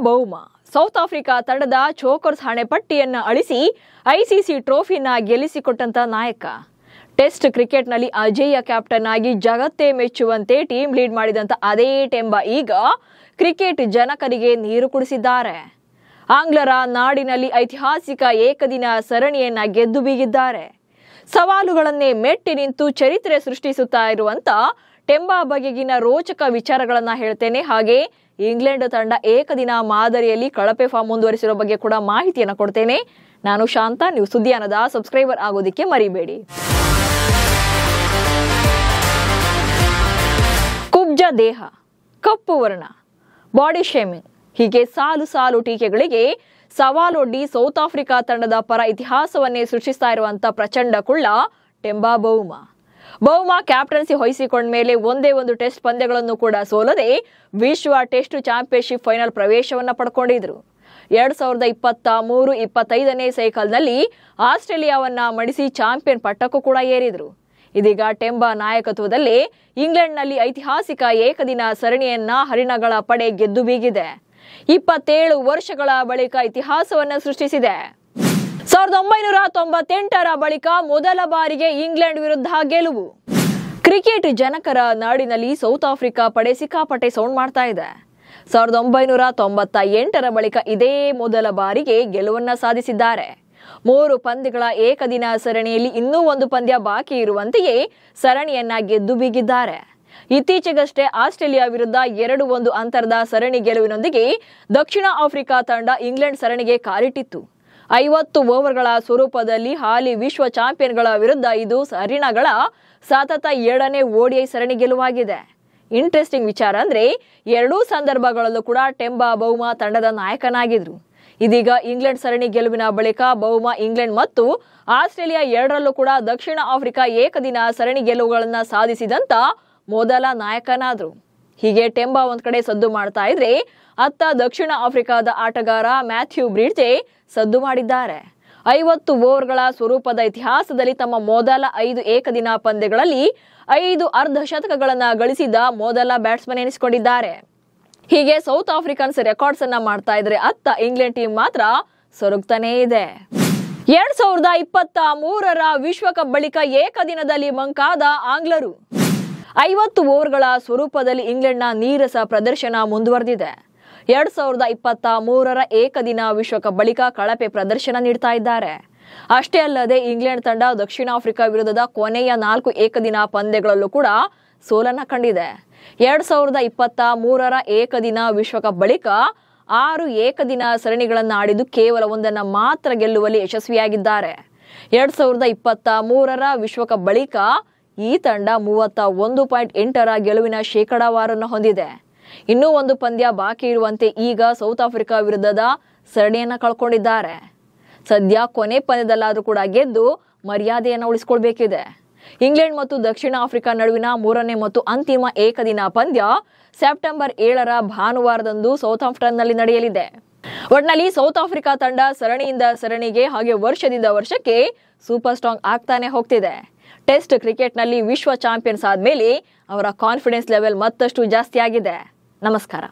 ಬೌಮಾ south Africa ತಂಡದ chokers ಹಣೆಪಟ್ಟಿಯನ್ನು ಅಳಿಸಿ ICC ಟ್ರೋಫಿನ ಗೆಲ್ಲಿಸಿಕೊಟ್ಟಂತ ನಾಯಕ. ಟೆಸ್ಟ್ ಕ್ರಿಕೆಟ್ನಲ್ಲಿ ಅಜೇಯ ಕ್ಯಾಪ್ಟನ್ ಆಗಿ ಜಗತ್ತೇ ಮೆಚ್ಚುವಂತೆ ಟೀಮ್ ಲೀಡ್ ಮಾಡಿದಂತ ಅದೇ ಟೆಂಬಾ ಈಗ ಕ್ರಿಕೆಟ್ ಜನಕರಿಗೆ ನೀರು ಕುಡಿಸಿದ್ದಾರೆ. ಆಂಗ್ಲರ ನಾಡಿನಲ್ಲಿ ಐತಿಹಾಸಿಕ ಏಕದಿನ ಸರಣಿಯನ್ನ ಗೆದ್ದು ಬೀಗಿದ್ದಾರೆ. ಸವಾಲುಗಳನ್ನೇ ಮೆಟ್ಟಿ ನಿಂತು ಚರಿತ್ರೆ ಸೃಷ್ಟಿಸುತ್ತಾ ಇರುವಂತ ಟೆಂಬಾ ಬಗೆಗಿನ ರೋಚಕ ವಿಚಾರಗಳನ್ನ ಹೇಳ್ತೇನೆ. ಹಾಗೆ ಇಂಗ್ಲೆಂಡ್ ತಂಡ ಏಕದಿನ ಮಾದರಿಯಲ್ಲಿ ಕಳಪೆ ಫಾರ್ಮ್ ಮುಂದುವರಿಸಿರೋ ಬಗ್ಗೆ ಕೂಡ ಮಾಹಿತಿಯನ್ನು ಕೊಡ್ತೇನೆ. ನಾನು ಶಾಂತ. ನೀವು ಸುದ್ದಿಯಾನದ ಸಬ್ಸ್ಕ್ರೈಬರ್ ಆಗೋದಿಕ್ಕೆ ಮರಿಬೇಡಿ. ಕುಬ್ಜ ದೇಹ, ಕಪ್ಪು ವರ್ಣ, ಬಾಡಿ ಶೇಮಿಂಗ್ ಹೀಗೆ ಸಾಲು ಸಾಲು ಟೀಕೆಗಳಿಗೆ ಸವಾಲೊಡ್ಡಿ ಸೌತ್ ಆಫ್ರಿಕಾ ತಂಡದ ಪರ ಇತಿಹಾಸವನ್ನೇ ಸೃಷ್ಟಿಸ್ತಾ ಇರುವಂತ ಪ್ರಚಂಡ ಕುಳ್ಳ ಟೆಂಬಾ ಬೌಮಾ. ಬೌಮಾ ಕ್ಯಾಪ್ಟನ್ಸಿ ವಹಿಸಿಕೊಂಡ ಮೇಲೆ ಒಂದೇ ಒಂದು ಟೆಸ್ಟ್ ಪಂದ್ಯಗಳನ್ನು ಕೂಡ ಸೋಲದೆ ವಿಶ್ವ ಟೆಸ್ಟ್ ಚಾಂಪಿಯನ್ಶಿಪ್ ಫೈನಲ್ ಪ್ರವೇಶವನ್ನ ಪಡ್ಕೊಂಡಿದ್ರು. 2023-25ನೇ ಸೈಕಲ್ನಲ್ಲಿ ಆಸ್ಟ್ರೇಲಿಯಾವನ್ನ ಮಣಿಸಿ ಚಾಂಪಿಯನ್ ಪಟ್ಟಕ್ಕೂ ಕೂಡ ಏರಿದ್ರು. ಇದೀಗ ಟೆಂಬಾ ನಾಯಕತ್ವದಲ್ಲಿ ಇಂಗ್ಲೆಂಡ್ನಲ್ಲಿ ಐತಿಹಾಸಿಕ ಏಕದಿನ ಸರಣಿಯನ್ನ ಹರಿಣಗಳ ಪಡೆ ಗೆದ್ದು ಬೀಗಿದೆ. 27 ವರ್ಷಗಳ ಬಳಿಕ ಇತಿಹಾಸವನ್ನ ಸೃಷ್ಟಿಸಿದೆ. 1998ರ ಬಳಿಕ ಮೊದಲ ಬಾರಿಗೆ ಇಂಗ್ಲೆಂಡ್ ವಿರುದ್ಧ ಗೆಲುವು. ಕ್ರಿಕೆಟ್ ಜನಕರ ನಾಡಿನಲ್ಲಿ ಸೌತ್ ಆಫ್ರಿಕಾ ಪಡೆ ಸಿಕ್ಕಾಪಟ್ಟೆ ಸೌಂಡ್ ಮಾಡ್ತಾ ಇದೆ. 1998ರ ಬಳಿಕ ಇದೇ ಮೊದಲ ಬಾರಿಗೆ ಗೆಲುವನ್ನ ಸಾಧಿಸಿದ್ದಾರೆ. 3 ಪಂದ್ಯಗಳ ಏಕದಿನ ಸರಣಿಯಲ್ಲಿ ಇನ್ನೂ ಒಂದು ಪಂದ್ಯ ಬಾಕಿ ಇರುವಂತೆಯೇ ಸರಣಿಯನ್ನ ಗೆದ್ದು ಬೀಗಿದ್ದಾರೆ. ಇತ್ತೀಚೆಗಷ್ಟೇ ಆಸ್ಟ್ರೇಲಿಯಾ ವಿರುದ್ಧ 2-1 ಅಂತರದ ಸರಣಿ ಗೆಲುವಿನೊಂದಿಗೆ ದಕ್ಷಿಣ ಆಫ್ರಿಕಾ ತಂಡ ಇಂಗ್ಲೆಂಡ್ ಸರಣಿಗೆ ಕಾಲಿಟ್ಟಿತ್ತು. 50 ಓವರ್ಗಳ ಸ್ವರೂಪದಲ್ಲಿ ಹಾಲಿ ವಿಶ್ವ ಚಾಂಪಿಯನ್ಗಳ ವಿರುದ್ಧ ಇದು ಹರಿಣಗಳ ಸತತ 7ನೇ ODI ಸರಣಿ ಗೆಲುವಾಗಿದೆ. ಇಂಟ್ರೆಸ್ಟಿಂಗ್ ವಿಚಾರ ಅಂದ್ರೆ ಎರಡೂ ಸಂದರ್ಭಗಳಲ್ಲೂ ಕೂಡ ಟೆಂಬಾ ಬೌಮಾ ತಂಡದ ನಾಯಕನಾಗಿದ್ರು. ಇದೀಗ ಇಂಗ್ಲೆಂಡ್ ಸರಣಿ ಗೆಲುವಿನ ಬಳಿಕ ಬೌಮಾ ಇಂಗ್ಲೆಂಡ್ ಮತ್ತು ಆಸ್ಟ್ರೇಲಿಯಾ ಎರಡರಲ್ಲೂ ಕೂಡ ದಕ್ಷಿಣ ಆಫ್ರಿಕಾ ಏಕದಿನ ಸರಣಿ ಗೆಲುವುಗಳನ್ನ ಸಾಧಿಸಿದಂತ ಮೊದಲ ನಾಯಕನಾದ್ರು. ಹೀಗೆ ಟೆಂಬಾ ಒಂದ್ ಕಡೆ ಸದ್ದು ಮಾಡ್ತಾ ಇದ್ರೆ ಅತ್ತ ದಕ್ಷಿಣ ಆಫ್ರಿಕಾದ ಆಟಗಾರ ಮ್ಯಾಥ್ಯೂ ಬ್ರಿಡ್ಜೆ ಸದ್ದು ಮಾಡಿದ್ದಾರೆ. 50 ಓವರ್ಗಳ ಸ್ವರೂಪದ ಇತಿಹಾಸದಲ್ಲಿ ತಮ್ಮ ಮೊದಲ 5 ಏಕದಿನ ಪಂದ್ಯಗಳಲ್ಲಿ 5 ಅರ್ಧ ಶತಕಗಳನ್ನ ಗಳಿಸಿದ ಮೊದಲ ಬ್ಯಾಟ್ಸ್ಮನ್ ಎನಿಸಿಕೊಂಡಿದ್ದಾರೆ. ಹೀಗೆ ಸೌತ್ ಆಫ್ರಿಕನ್ಸ್ ರೆಕಾರ್ಡ್ಸ್ ಅನ್ನ ಮಾಡ್ತಾ ಇದ್ರೆ ಅತ್ತ ಇಂಗ್ಲೆಂಡ್ ಟೀಮ್ ಮಾತ್ರ ಸೊರಗ್ತಾನೇ ಇದೆ. 2023ರ ವಿಶ್ವಕಪ್ ಬಳಿಕ ಏಕದಿನದಲ್ಲಿ ಮಂಕಾದ ಆಂಗ್ಲರು. 50 ಓವರ್ಗಳ ಸ್ವರೂಪದಲ್ಲಿ ಇಂಗ್ಲೆಂಡ್ನ ನೀರಸ ಪ್ರದರ್ಶನ ಮುಂದುವರೆದಿದೆ. 2023ರ ಏಕದಿನ ವಿಶ್ವಕಪ್ ಬಳಿಕ ಕಳಪೆ ಪ್ರದರ್ಶನ ನೀಡ್ತಾ ಇದ್ದಾರೆ. ಅಷ್ಟೇ ಅಲ್ಲದೆ ಇಂಗ್ಲೆಂಡ್ ತಂಡ ದಕ್ಷಿಣ ಆಫ್ರಿಕಾ ವಿರುದ್ಧದ ಕೊನೆಯ 4 ಏಕದಿನ ಪಂದ್ಯಗಳಲ್ಲೂ ಕೂಡ ಸೋಲನ್ನ ಕಂಡಿದೆ. 2023ರ ಏಕದಿನ ವಿಶ್ವಕಪ್ ಬಳಿಕ 6 ಏಕದಿನ ಸರಣಿಗಳನ್ನು ಆಡಿದ್ದು ಕೇವಲ ಒಂದನ್ನ ಮಾತ್ರ ಗೆಲ್ಲುವಲ್ಲಿ ಯಶಸ್ವಿಯಾಗಿದ್ದಾರೆ. 2023ರ ವಿಶ್ವಕಪ್ ಬಳಿಕ ಈ ತಂಡ 31.8ರ ಗೆಲುವಿನ ಶೇಕಡಾವಾರನ್ನು ಹೊಂದಿದೆ. ಇನ್ನೂ ಒಂದು ಪಂದ್ಯ ಬಾಕಿ ಇರುವಂತೆ ಈಗ ಸೌತ್ ಆಫ್ರಿಕಾ ವಿರುದ್ಧದ ಸರಣಿಯನ್ನ ಕಳ್ಕೊಂಡಿದ್ದಾರೆ. ಸದ್ಯ ಕೊನೆ ಪಂದ್ಯದಲ್ಲಾದ್ರೂ ಕೂಡ ಗೆದ್ದು ಮರ್ಯಾದೆಯನ್ನು ಉಳಿಸಿಕೊಳ್ಬೇಕಿದೆ. ಇಂಗ್ಲೆಂಡ್ ಮತ್ತು ದಕ್ಷಿಣ ಆಫ್ರಿಕಾ ನಡುವಿನ 3ನೇ ಮತ್ತು ಅಂತಿಮ ಏಕದಿನ ಪಂದ್ಯ ಸೆಪ್ಟೆಂಬರ್ 7ರ ಭಾನುವಾರದಂದು ಸೌತ್ ಆಫ್ಟನ್ನಲ್ಲಿ ನಡೆಯಲಿದೆ. ಒಟ್ನಲ್ಲಿ ಸೌತ್ ಆಫ್ರಿಕಾ ತಂಡ ಸರಣಿಯಿಂದ ಸರಣಿಗೆ ಹಾಗೆ ವರ್ಷದಿಂದ ವರ್ಷಕ್ಕೆ ಸೂಪರ್ ಸ್ಟ್ರಾಂಗ್ ಆಗ್ತಾನೆ ಹೋಗ್ತಿದೆ. ಟೆಸ್ಟ್ ಕ್ರಿಕೆಟ್ನಲ್ಲಿ ವಿಶ್ವ ಚಾಂಪಿಯನ್ಸ್ ಆದ್ಮೇಲೆ ಅವರ ಕಾನ್ಫಿಡೆನ್ಸ್ ಲೆವೆಲ್ ಮತ್ತಷ್ಟು ಜಾಸ್ತಿ ಆಗಿದೆ. ನಮಸ್ಕಾರ.